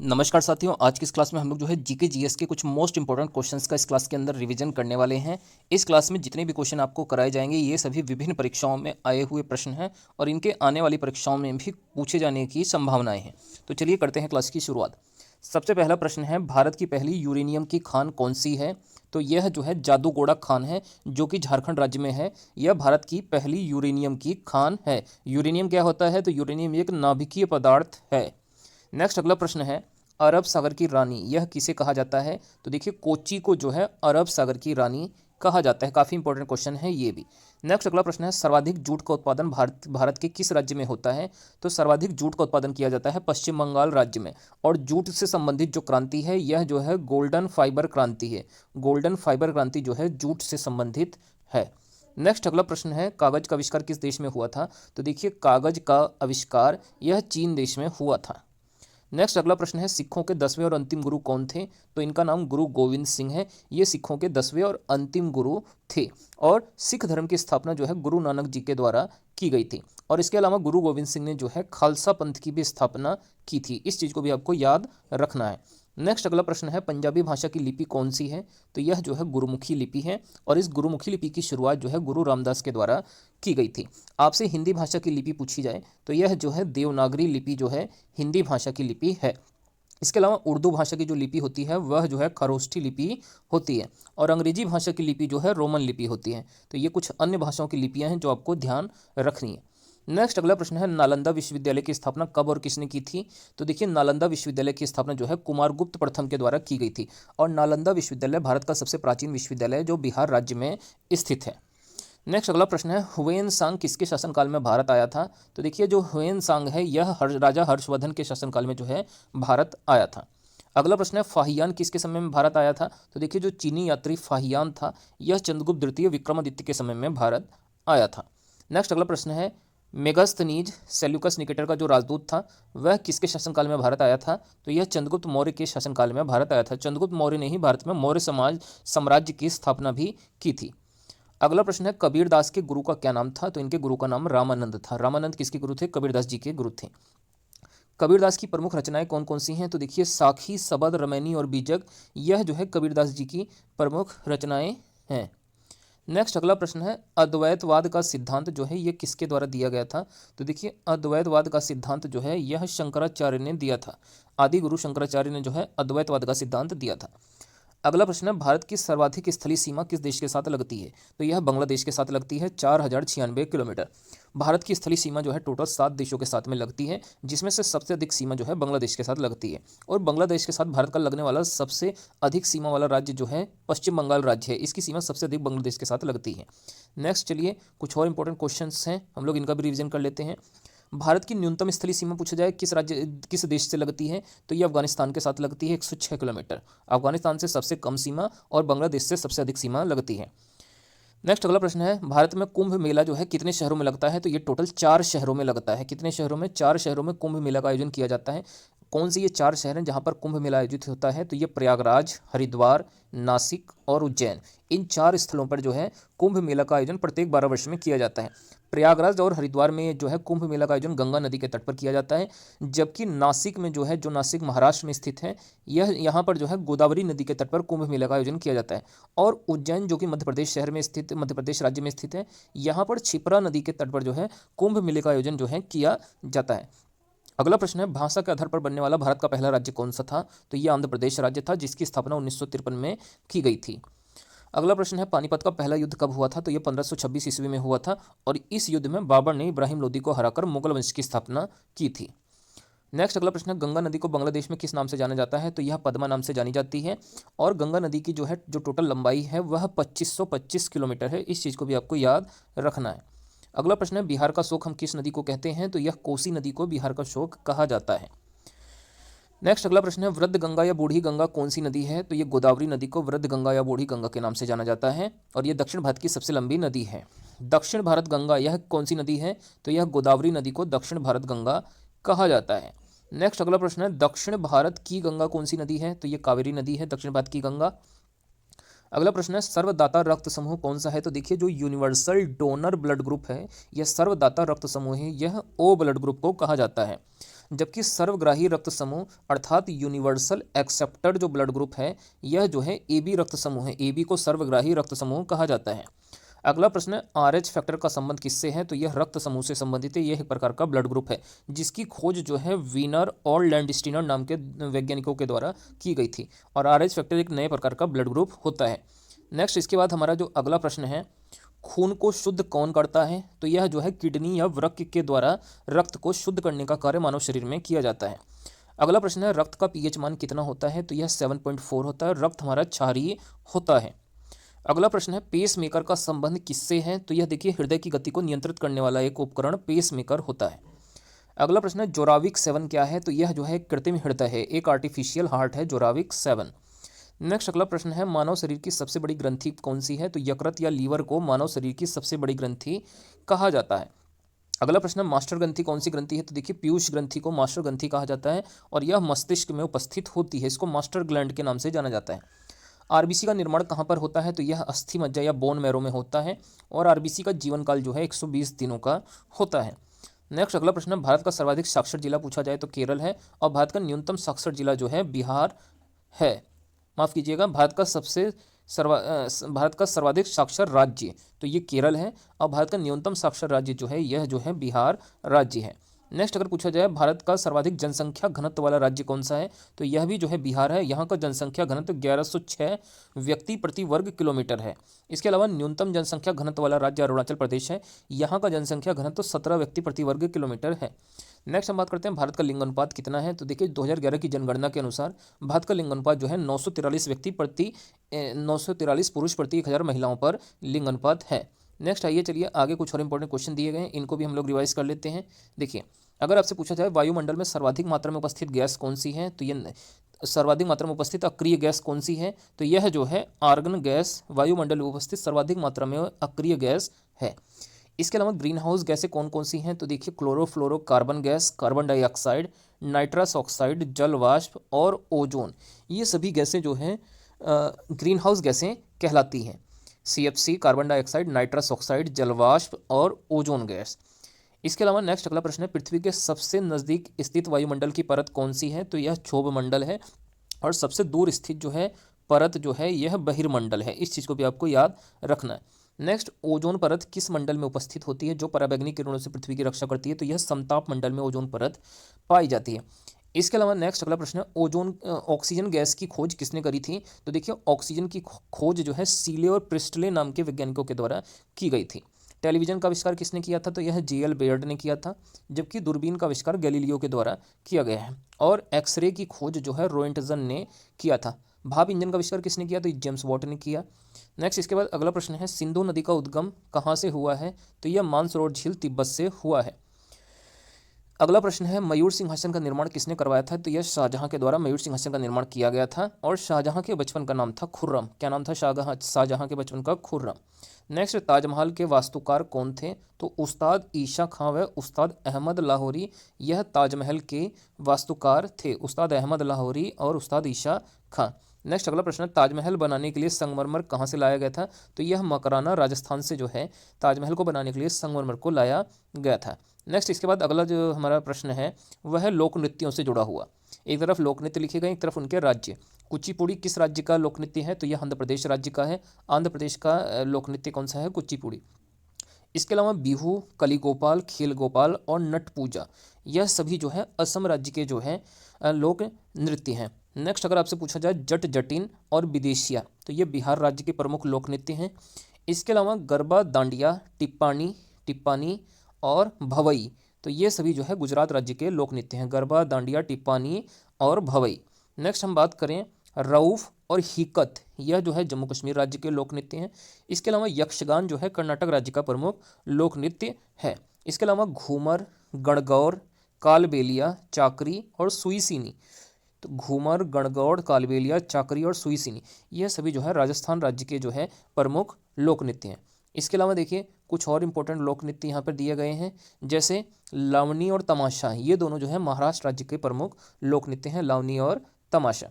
नमस्कार साथियों, आज की इस क्लास में हम लोग जो है जीके जीएस के कुछ मोस्ट इंपॉर्टेंट क्वेश्चंस का इस क्लास के अंदर रिवीजन करने वाले हैं। इस क्लास में जितने भी क्वेश्चन आपको कराए जाएंगे ये सभी विभिन्न परीक्षाओं में आए हुए प्रश्न हैं और इनके आने वाली परीक्षाओं में भी पूछे जाने की संभावनाएं हैं। तो चलिए करते हैं क्लास की शुरुआत। सबसे पहला प्रश्न है, भारत की पहली यूरेनियम की खान कौन सी है? तो यह जो है जादूगोड़ा खान है, जो कि झारखंड राज्य में है। यह भारत की पहली यूरेनियम की खान है। यूरेनियम क्या होता है? तो यूरेनियम एक नाभिकीय पदार्थ है। नेक्स्ट अगला प्रश्न है, अरब सागर की रानी यह किसे कहा जाता है? तो देखिए, कोच्चि को जो है अरब सागर की रानी कहा जाता है। काफ़ी इंपॉर्टेंट क्वेश्चन है ये भी। नेक्स्ट अगला प्रश्न है, सर्वाधिक जूट का उत्पादन भारत के किस राज्य में होता है? तो सर्वाधिक जूट का उत्पादन किया जाता है पश्चिम बंगाल राज्य में। और जूट से संबंधित जो क्रांति है यह जो है गोल्डन फाइबर क्रांति है। गोल्डन फाइबर क्रांति जो है जूट से संबंधित है। नेक्स्ट अगला प्रश्न है, कागज का आविष्कार किस देश में हुआ था? तो देखिए, कागज का आविष्कार यह चीन देश में हुआ था। नेक्स्ट अगला प्रश्न है, सिखों के 10वें और अंतिम गुरु कौन थे? तो इनका नाम गुरु गोविंद सिंह है। ये सिखों के 10वें और अंतिम गुरु थे। और सिख धर्म की स्थापना जो है गुरु नानक जी के द्वारा की गई थी। और इसके अलावा गुरु गोविंद सिंह ने जो है खालसा पंथ की भी स्थापना की थी। इस चीज़ को भी आपको याद रखना है। नेक्स्ट अगला प्रश्न है, पंजाबी भाषा की लिपि कौन सी है? तो यह जो है गुरुमुखी लिपि है। और इस गुरुमुखी लिपि की शुरुआत जो है गुरु रामदास के द्वारा की गई थी। आपसे हिंदी भाषा की लिपि पूछी जाए तो यह जो है देवनागरी लिपि जो है हिंदी भाषा की लिपि है। इसके अलावा उर्दू भाषा की जो लिपि होती है वह जो है खरोष्ठी लिपि होती है। और अंग्रेजी भाषा की लिपि जो है रोमन लिपि होती है। तो ये कुछ अन्य भाषाओं की लिपियां हैं जो आपको ध्यान रखनी है। नेक्स्ट अगला प्रश्न है, नालंदा विश्वविद्यालय की स्थापना कब और किसने की थी? तो देखिए, नालंदा विश्वविद्यालय की स्थापना जो है कुमारगुप्त प्रथम के द्वारा की गई थी। और नालंदा विश्वविद्यालय भारत का सबसे प्राचीन विश्वविद्यालय है जो बिहार राज्य में स्थित है। नेक्स्ट अगला प्रश्न है, हुएन सांग किसके शासनकाल में भारत आया था? तो देखिए, जो हुएन सांग है यह राजा हर्षवर्धन के शासनकाल में जो है भारत आया था। अगला प्रश्न है, फाहियान किसके समय में भारत आया था? तो देखिए, जो चीनी यात्री फाहियान था यह चंद्रगुप्त द्वितीय विक्रमादित्य के समय में भारत आया था। नेक्स्ट अगला प्रश्न है, मेगास्थनीज सेल्यूकस निकेटर का जो राजदूत था वह किसके शासनकाल में भारत आया था? तो यह चंद्रगुप्त मौर्य के शासनकाल में भारत आया था। चंद्रगुप्त मौर्य ने ही भारत में मौर्य साम्राज्य की स्थापना भी की थी। अगला प्रश्न है, कबीरदास के गुरु का क्या नाम था? तो इनके गुरु का नाम रामानंद था। रामानंद किसके गुरु थे? कबीरदास जी के गुरु थे। कबीरदास की प्रमुख रचनाएं कौन कौन सी हैं? तो देखिए, साखी, सबद, रमैनी और बीजक यह जो है कबीरदास जी की प्रमुख रचनाएं हैं। नेक्स्ट अगला प्रश्न है, अद्वैतवाद का सिद्धांत जो है ये किसके द्वारा दिया गया था? तो देखिए, अद्वैतवाद का सिद्धांत जो है यह शंकराचार्य ने दिया था। आदि गुरु शंकराचार्य ने जो है अद्वैतवाद का सिद्धांत दिया था। अगला प्रश्न है, भारत की सर्वाधिक स्थलीय सीमा किस देश के साथ लगती है? तो यह बांग्लादेश के साथ लगती है, 4096 किलोमीटर। भारत की स्थलीय सीमा जो है टोटल 7 देशों के साथ में लगती है, जिसमें से सबसे अधिक सीमा जो है बांग्लादेश के साथ लगती है। और बांग्लादेश के साथ भारत का लगने वाला सबसे अधिक सीमा वाला राज्य जो है पश्चिम बंगाल राज्य है। इसकी सीमा सबसे अधिक बांग्लादेश के साथ लगती है। नेक्स्ट चलिए, कुछ और इंपॉर्टेंट क्वेश्चन हैं, हम लोग इनका भी रिविजन कर लेते हैं। भारत की न्यूनतम स्थलीय सीमा पूछा जाए किस देश से लगती है? तो ये अफगानिस्तान के साथ लगती है, 106 किलोमीटर। अफगानिस्तान से सबसे कम सीमा और बांग्लादेश से सबसे अधिक सीमा लगती है। नेक्स्ट अगला प्रश्न है, भारत में कुंभ मेला जो है कितने शहरों में लगता है? तो ये टोटल 4 शहरों में लगता है। कितने शहरों में? 4 शहरों में कुंभ मेला का आयोजन किया जाता है। कौन से ये 4 शहर हैं जहाँ पर कुंभ मेला आयोजित होता है? तो ये प्रयागराज, हरिद्वार, नासिक और उज्जैन। इन 4 स्थलों पर जो है कुंभ मेला का आयोजन प्रत्येक 12 वर्ष में किया जाता है। प्रयागराज और हरिद्वार में जो है कुंभ मेला का आयोजन गंगा नदी के तट पर किया जाता है। जबकि नासिक में जो है, जो नासिक महाराष्ट्र में स्थित है, यह यहाँ पर जो है गोदावरी नदी के तट पर कुंभ मेला का आयोजन किया जाता है। और उज्जैन जो कि मध्य प्रदेश शहर में स्थित, मध्य प्रदेश राज्य में स्थित है, यहाँ पर क्षिप्रा नदी के तट पर जो है कुंभ मेले का आयोजन जो है किया जाता है। अगला प्रश्न है, भाषा के आधार पर बनने वाला भारत का पहला राज्य कौन सा था? तो ये आंध्र प्रदेश राज्य था, जिसकी स्थापना 1953 में की गई थी। अगला प्रश्न है, पानीपत का पहला युद्ध कब हुआ था? तो ये 1526 ईस्वी में हुआ था। और इस युद्ध में बाबर ने इब्राहिम लोदी को हराकर मुगल वंश की स्थापना की थी। नेक्स्ट अगला प्रश्न है, गंगा नदी को बांग्लादेश में किस नाम से जाना जाता है? तो यह पद्मा नाम से जानी जाती है। और गंगा नदी की जो है जो टोटल लंबाई है वह 2525 किलोमीटर है। इस चीज़ को भी आपको याद रखना है। अगला प्रश्न है, बिहार का शोक हम किस नदी को कहते हैं? तो यह कोसी नदी को बिहार का शोक कहा जाता है। नेक्स्ट अगला प्रश्न है, वृद्ध गंगा या बूढ़ी गंगा कौन सी नदी है? तो ये गोदावरी नदी को वृद्ध गंगा या बूढ़ी गंगा के नाम से जाना जाता है। और ये दक्षिण भारत की सबसे लंबी नदी है। दक्षिण भारत गंगा यह कौन सी नदी है? तो यह गोदावरी नदी को दक्षिण भारत गंगा कहा जाता है। नेक्स्ट अगला प्रश्न है, दक्षिण भारत की गंगा कौन सी नदी है? तो ये कावेरी नदी है, दक्षिण भारत की गंगा। अगला प्रश्न है, सर्वदाता रक्त समूह कौन सा है? तो देखिए, जो यूनिवर्सल डोनर ब्लड ग्रुप है यह सर्वदाता रक्त समूह है, यह ओ ब्लड ग्रुप को कहा जाता है। जबकि सर्वग्राही रक्त समूह अर्थात यूनिवर्सल एक्सेप्टर जो ब्लड ग्रुप है यह जो है AB रक्त समूह है। AB को सर्वग्राही रक्त समूह कहा जाता है। अगला प्रश्न है RH फैक्टर का संबंध किससे है, तो यह रक्त समूह से संबंधित है। यह एक प्रकार का ब्लड ग्रुप है जिसकी खोज जो है वीनर और लैंडस्टीनर नाम के वैज्ञानिकों के द्वारा की गई थी। और RH फैक्टर एक नए प्रकार का ब्लड ग्रुप होता है। नेक्स्ट इसके बाद हमारा जो अगला प्रश्न है, खून को शुद्ध कौन करता है, तो यह जो है किडनी या वृक्क के द्वारा रक्त को शुद्ध करने का कार्य मानव शरीर में किया जाता है। अगला प्रश्न है, रक्त का पीएच मान कितना होता है, तो यह 7.4 होता है। रक्त हमारा क्षारीय होता है। अगला प्रश्न है, पेस मेकर का संबंध किससे है, तो यह देखिए हृदय की गति को नियंत्रित करने वाला एक उपकरण पेस मेकर होता है। अगला प्रश्न है, जोराविक 7 क्या है, तो यह जो है कृत्रिम हृदय है, एक आर्टिफिशियल हार्ट है जोराविक 7। नेक्स्ट अगला प्रश्न है, मानव शरीर की सबसे बड़ी ग्रंथि कौन सी है, तो यकृत या लीवर को मानव शरीर की सबसे बड़ी ग्रंथि कहा जाता है। अगला प्रश्न है, मास्टर ग्रंथि कौन सी ग्रंथि है, तो देखिए पीयूष ग्रंथि को मास्टर ग्रंथि कहा जाता है और यह मस्तिष्क में उपस्थित होती है। इसको मास्टर ग्लैंड के नाम से जाना जाता है। आरबीसी का निर्माण कहाँ पर होता है, तो यह अस्थि मज्जा या बोन मैरो में होता है और आरबीसी का जीवन काल जो है 120 दिनों का होता है। नेक्स्ट अगला प्रश्न है, भारत का सर्वाधिक साक्षर जिला पूछा जाए तो केरल है और भारत का न्यूनतम साक्षर जिला जो है बिहार है। माफ़ कीजिएगा, भारत का सर्वाधिक साक्षर राज्य तो ये केरल है और भारत का न्यूनतम साक्षर राज्य जो है यह जो है बिहार राज्य है। नेक्स्ट अगर पूछा जाए भारत का सर्वाधिक जनसंख्या घनत्व वाला राज्य कौन सा है, तो यह भी जो है बिहार है। यहाँ का जनसंख्या घनत्व 1106 व्यक्ति प्रति वर्ग किलोमीटर है। इसके अलावा न्यूनतम जनसंख्या घनत्व वाला राज्य अरुणाचल प्रदेश है। यहाँ का जनसंख्या घनत्व 17 व्यक्ति प्रति वर्ग किलोमीटर है। नेक्स्ट हम बात करते हैं भारत का लिंग अनुपात कितना है, तो देखिए 2011 की जनगणना के अनुसार भारत का लिंग अनुपात जो है 943 पुरुष प्रति 1000 महिलाओं पर लिंग अनुपात है। नेक्स्ट आइए चलिए आगे कुछ और इंपॉर्टेंट क्वेश्चन दिए गए हैं, इनको भी हम लोग रिवाइज कर लेते हैं। देखिए अगर आपसे पूछा जाए वायुमंडल में सर्वाधिक मात्रा में उपस्थित गैस कौन सी है, तो ये सर्वाधिक मात्रा में उपस्थित अक्रिय गैस कौन सी है, तो यह जो है आर्गन गैस वायुमंडल में उपस्थित सर्वाधिक मात्रा में अक्रिय गैस है। इसके अलावा ग्रीन हाउस गैसें कौन कौन सी हैं, तो देखिए chlorofluorocarbon gas, carbon dioxide, nitrous oxide, जल वाष्प और ओजोन, ये सभी गैसें जो हैं ग्रीन हाउस गैसें कहलाती हैं। CFC carbon dioxide, nitrous oxide, जल वाष्प और ओजोन गैस। इसके अलावा नेक्स्ट अगला प्रश्न है, पृथ्वी के सबसे नज़दीक स्थित वायुमंडल की परत कौन सी है, तो यह क्षोभ मंडल है और सबसे दूर स्थित जो है परत जो है यह बहिर्मंडल है। इस चीज़ को भी आपको याद रखना है। नेक्स्ट, ओजोन परत किस मंडल में उपस्थित होती है जो पराबैंगनी किरणों से पृथ्वी की रक्षा करती है, तो यह समताप मंडल में ओजोन परत पाई जाती है। इसके अलावा नेक्स्ट अगला प्रश्न है, ऑक्सीजन गैस की खोज किसने करी थी, तो देखिए ऑक्सीजन की खोज जो है सीले और प्रिस्टले नाम के वैज्ञानिकों के द्वारा की गई थी। टेलीविजन का आविष्कार किसने किया था, तो यह JL बेयर्ड ने किया था, जबकि दूरबीन का आविष्कार गैलीलियो के द्वारा किया गया है। और एक्सरे की खोज जो है रोएंटजन ने किया था। भाप इंजन का आविष्कार किसने किया, तो जेम्स वॉट ने किया। नेक्स्ट इसके बाद अगला प्रश्न है, सिंधु नदी का उद्गम कहाँ से हुआ है, तो यह मानसरोवर झील तिब्बत से हुआ है। अगला प्रश्न है, मयूर सिंहासन का निर्माण किसने करवाया था, तो यह शाहजहां के द्वारा मयूर सिंहासन का निर्माण किया गया था और शाहजहां के बचपन का नाम था खुर्रम। क्या नाम था शाहजहां के बचपन का, खुर्रम। नेक्स्ट, ताजमहल के वास्तुकार कौन थे, तो उस्ताद ईशा खां व उस्ताद अहमद लाहौरी यह ताजमहल के वास्तुकार थे, उस्ताद अहमद लाहौरी और उस्ताद ईशा खां। नेक्स्ट अगला प्रश्न, ताजमहल बनाने के लिए संगमरमर कहाँ से लाया गया था, तो यह मकराना राजस्थान से जो है ताजमहल को बनाने के लिए संगमरमर को लाया गया था। नेक्स्ट इसके बाद अगला जो हमारा प्रश्न है वह है लोक नृत्यों से जुड़ा हुआ। एक तरफ लोक नृत्य लिखे गए, एक तरफ उनके राज्य। कुचिपुड़ी किस राज्य का लोक नृत्य है, तो यह आंध्र प्रदेश राज्य का है। आंध्र प्रदेश का लोक नृत्य कौन सा है, कुचिपुड़ी। इसके अलावा बिहू, कलिगोपाल, खेल गोपाल और नट पूजा यह सभी जो है असम राज्य के जो है लोक नृत्य हैं। नेक्स्ट अगर आपसे पूछा जाए जट जटिन और विदेशिया, तो ये बिहार राज्य के प्रमुख लोक नृत्य हैं। इसके अलावा गरबा, दांडिया, टिप्पानी और भवई, तो ये सभी जो है गुजरात राज्य के लोक नृत्य हैं, गरबा, दांडिया, टिप्पानी और भवई। नेक्स्ट हम बात करें रऊफ और हिकत, यह जो है जम्मू कश्मीर राज्य के लोक नृत्य हैं। इसके अलावा यक्षगान जो है कर्नाटक राज्य का प्रमुख लोक नृत्य है। इसके अलावा घूमर, गणगौर, कालबेलिया, चाकरी और सुईसीनी, तो घूमर, गणगौर, कालबेलिया, चाकरी और सुईसीनी यह सभी जो है राजस्थान राज्य के जो है प्रमुख लोक नृत्य हैं। इसके अलावा देखिए कुछ और इंपॉर्टेंट लोक नृत्य यहाँ पर दिए गए हैं, जैसे लावनी और तमाशा, ये दोनों जो है महाराष्ट्र राज्य के प्रमुख लोक नृत्य हैं, लावनी और तमाशा।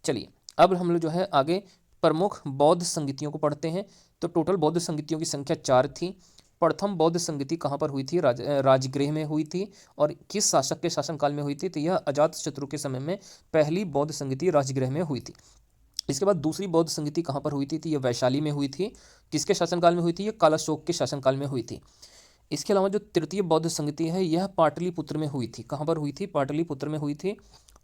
चलिए अब हम लोग जो है आगे प्रमुख बौद्ध संगीतियों को पढ़ते हैं। तो टोटल बौद्ध संगीतियों की संख्या 4 थी। प्रथम बौद्ध संगति कहाँ पर हुई थी? राजगृह में हुई थी। और किस शासक के शासनकाल में हुई थी? तो यह अजातशत्रु के समय में पहली बौद्ध संगति राजगृह में हुई थी। इसके बाद दूसरी बौद्ध संगति कहाँ पर हुई थी? तो यह वैशाली में हुई थी। किसके शासनकाल में हुई थी? यह कालाशोक के शासनकाल में हुई थी। इसके अलावा जो तृतीय बौद्ध संगति है यह पाटलिपुत्र में हुई थी। कहाँ पर हुई थी? पाटलिपुत्र में हुई थी।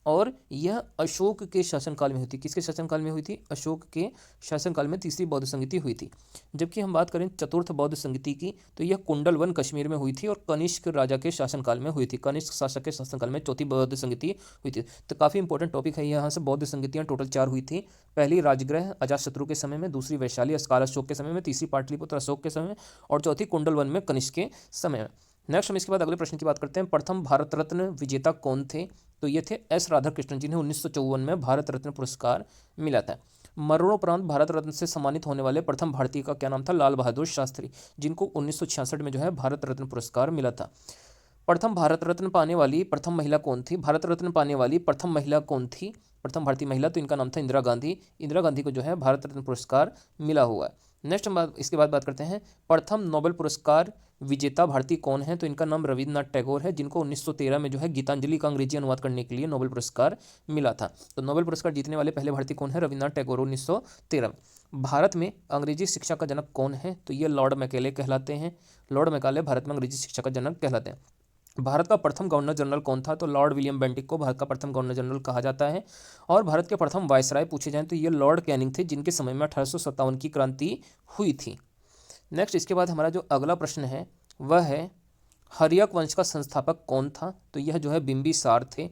और यह अशोक के शासनकाल में हुई थी। किसके शासनकाल में हुई थी? अशोक के शासनकाल में तीसरी बौद्ध संगति हुई थी। जबकि हम बात करें चतुर्थ बौद्ध संगति की तो यह कुंडलवन कश्मीर में हुई थी और कनिष्क राजा के शासनकाल में हुई थी। कनिष्क शासक के शासनकाल में चौथी बौद्ध संगति हुई थी। तो काफ़ी इंपॉर्टेंट टॉपिक है। यहाँ से बौद्ध संगतियाँ टोटल 4 हुई थी। पहली राजगृह अजातशत्रु के समय में, दूसरी वैशाली कालाशोक के समय में, तीसरी पाटलिपुत्र अशोक के समय में और चौथी कुंडलवन में कनिष्क के समय में। नेक्स्ट हम इसके बाद अगले प्रश्न की बात करते हैं। प्रथम भारत रत्न विजेता कौन थे? तो ये थे एस राधाकृष्णन, जिन्हें 1954 में भारत रत्न पुरस्कार मिला था। मरणोपरांत भारत रत्न से सम्मानित होने वाले प्रथम भारतीय का क्या नाम था? लाल बहादुर शास्त्री, जिनको 1966 में जो है भारत रत्न पुरस्कार मिला था। प्रथम भारत रत्न पाने वाली प्रथम महिला कौन थी? भारत रत्न पाने वाली प्रथम महिला कौन थी? प्रथम भारतीय महिला, तो इनका नाम था इंदिरा गांधी। इंदिरा गांधी को जो है भारत रत्न पुरस्कार मिला हुआ है। नेक्स्ट हम इसके बाद बात करते हैं प्रथम नोबेल पुरस्कार विजेता भारतीय कौन है? तो इनका नाम रविन्द्रनाथ टैगोर है, जिनको 1913 में जो है गीतांजलि का अंग्रेजी अनुवाद करने के लिए नोबेल पुरस्कार मिला था। तो नोबेल पुरस्कार जीतने वाले पहले भारतीय कौन है? रविन्द्रनाथ टैगोर, 1913 में। भारत में अंग्रेजी शिक्षा का जनक कौन है? तो ये लॉर्ड मैकेले कहलाते हैं। लॉर्ड मैकाले भारत में अंग्रेजी शिक्षा का जनक कहलाते हैं। भारत का प्रथम गवर्नर जनरल कौन था? तो लॉर्ड विलियम बेंटिक को भारत का प्रथम गवर्नर जनरल कहा जाता है। और भारत के प्रथम वायसराय पूछे जाएं तो ये लॉर्ड कैनिंग थे, जिनके समय में 1857 की क्रांति हुई थी। नेक्स्ट इसके बाद हमारा जो अगला प्रश्न है वह है हर्यक वंश का संस्थापक कौन था? तो यह जो है बिंबिसार थे।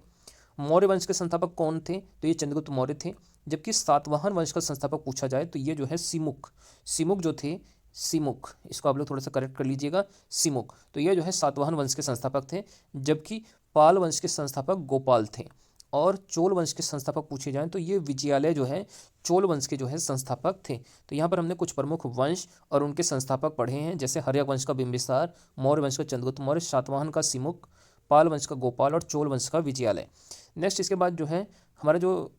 मौर्य वंश के संस्थापक कौन थे? तो ये चंद्रगुप्त मौर्य थे। जबकि सातवाहन वंश का संस्थापक पूछा जाए तो ये जो है सिमुक, सिमुक जो थे, सिमुक, इसको आप लोग थोड़ा सा करेक्ट कर लीजिएगा, सिमुक। तो ये जो है सातवाहन वंश के संस्थापक थे। जबकि पाल वंश के संस्थापक गोपाल थे। और चोल वंश के संस्थापक पूछे जाएं तो ये विजयालय जो है चोल वंश के जो है संस्थापक थे। तो यहाँ पर हमने कुछ प्रमुख वंश और उनके संस्थापक पढ़े हैं, जैसे हर्यक वंश का बिंबिसार, मौर्य वंश का चंद्रगुप्त मौर्य, सातवाहन का सिमुक, पाल वंश का गोपाल और चोल वंश का विजयालय। नेक्स्ट इसके बाद जो है हमारा जो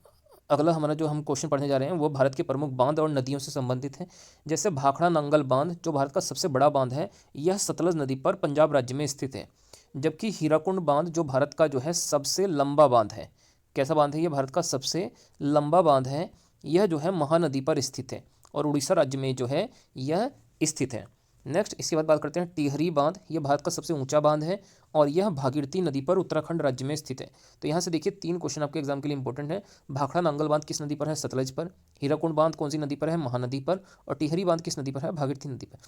अगला हमारा जो हम क्वेश्चन पढ़ने जा रहे हैं वो भारत के प्रमुख बांध और नदियों से संबंधित है। जैसे भाखड़ा नंगल बांध जो भारत का सबसे बड़ा बांध है, यह सतलज नदी पर पंजाब राज्य में स्थित है। जबकि हीराकुंड बांध जो भारत का जो है सबसे लंबा बांध है। कैसा बांध है? ये भारत का सबसे लंबा बांध है। यह जो है महानदी पर स्थित है और उड़ीसा राज्य में जो है यह स्थित है। नेक्स्ट इसके बाद बात करते हैं टिहरी बांध। यह भारत का सबसे ऊंचा बांध है और यह भागीरथी नदी पर उत्तराखंड राज्य में स्थित है। तो यहाँ से देखिए 3 क्वेश्चन आपके एग्जाम के लिए इंपॉर्टेंट है। भाखड़ा नांगल बांध किस नदी पर है? सतलज पर। हीराकुंड बांध कौन सी नदी पर है? महानदी पर। और टिहरी बांध किस नदी पर है? भागीरथी नदी पर।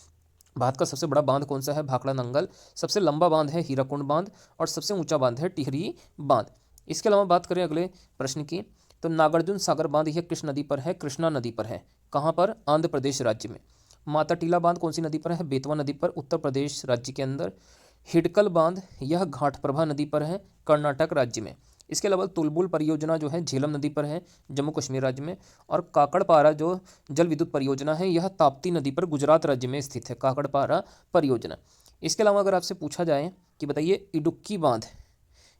भारत का सबसे बड़ा बांध कौन सा है? भाखड़ा नंगल। सबसे लंबा बांध है हीराकुंड बांध और सबसे ऊंचा बांध है टिहरी बांध। इसके अलावा बात करें अगले प्रश्न की तो नागार्जुन सागर बांध यह किस नदी पर है? कृष्णा नदी पर है। कहाँ पर? आंध्र प्रदेश राज्य में। माता टीला बांध कौन सी नदी पर है? बेतवा नदी पर, उत्तर प्रदेश राज्य के अंदर। हिडकल बांध यह घाटप्रभा नदी पर है, कर्नाटक राज्य में। इसके अलावा तुलबुल परियोजना जो है झेलम नदी पर है, जम्मू कश्मीर राज्य में। और काकड़पारा जो जल विद्युत परियोजना है यह ताप्ती नदी पर गुजरात राज्य में स्थित है, काकड़पारा परियोजना। इसके अलावा अगर आपसे पूछा जाए कि बताइए इडुक्की बांध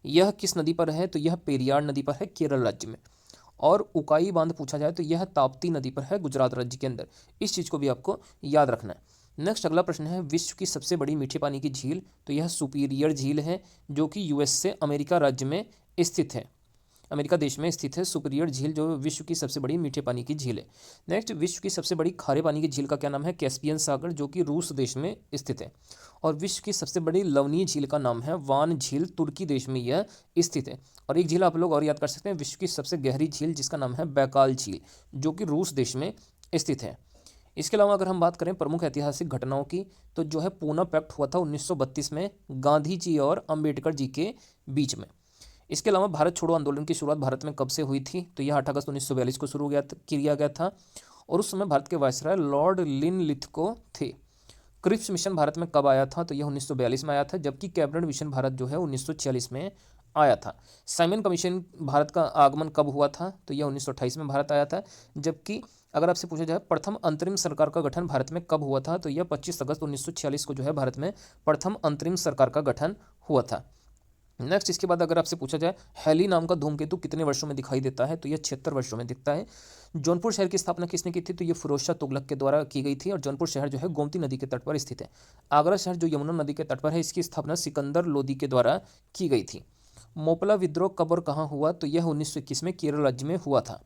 यह किस नदी पर है? तो यह पेरियार नदी पर है, केरल राज्य में। और उकाई बांध पूछा जाए तो यह ताप्ती नदी पर है, गुजरात राज्य के अंदर। इस चीज़ को भी आपको याद रखना है। नेक्स्ट अगला प्रश्न है विश्व की सबसे बड़ी मीठे पानी की झील। तो यह सुपीरियर झील है जो कि यूएस से अमेरिका राज्य में स्थित है, अमेरिका देश में स्थित है सुपीरियर झील जो विश्व की सबसे बड़ी मीठे पानी की झील है। नेक्स्ट विश्व की सबसे बड़ी खारे पानी की झील का क्या नाम है? कैस्पियन सागर जो कि रूस देश में स्थित है। और विश्व की सबसे बड़ी लवणीय झील का नाम है वान झील, तुर्की देश में यह स्थित है। और एक झील आप लोग और याद कर सकते हैं, विश्व की सबसे गहरी झील जिसका नाम है बैकाल झील जो कि रूस देश में स्थित है। इसके अलावा अगर हम बात करें प्रमुख ऐतिहासिक घटनाओं की तो जो है पूना पैक्ट हुआ था 1932 में गांधी जी और अंबेडकर जी के बीच में। इसके अलावा भारत छोड़ो आंदोलन की शुरुआत भारत में कब से हुई थी? तो यह 8 अगस्त 1942 को शुरू किया गया था और उस समय भारत के वायसराय लॉर्ड लिनलिथगो थे। क्रिप्स मिशन भारत में कब आया था? तो यह 1942 में आया था। जबकि कैबिनेट मिशन भारत जो है 1946 में आया था। साइमन कमीशन भारत का आगमन कब हुआ था? तो यह 1928 में भारत आया था। जबकि अगर आपसे पूछा जाए प्रथम अंतरिम सरकार का गठन भारत में कब हुआ था? तो यह 25 अगस्त 1946 को जो है भारत में प्रथम अंतरिम सरकार का गठन हुआ था। नेक्स्ट इसके बाद अगर आपसे पूछा जाए हैली नाम का धूमकेतु कितने वर्षों में दिखाई देता है, तो यह 76 वर्षों में दिखता है। जौनपुर शहर की स्थापना किसने की थी, तो ये फिरोज शाह तुगलक के द्वारा की गई थी और जौनपुर शहर जो है गोमती नदी के तट पर स्थित है। आगरा शहर जो यमुना नदी के तट पर है, इसकी स्थापना सिकंदर लोदी के द्वारा की गई थी। मोपला विद्रोह कब और कहाँ हुआ, तो यह 1921 में केरल राज्य में हुआ था।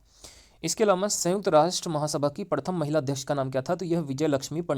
इसके अलावा संयुक्त राष्ट्र महासभा की प्रथम महिला अध्यक्ष का नाम क्या था, तो यह विजय लक्ष्मी पंडित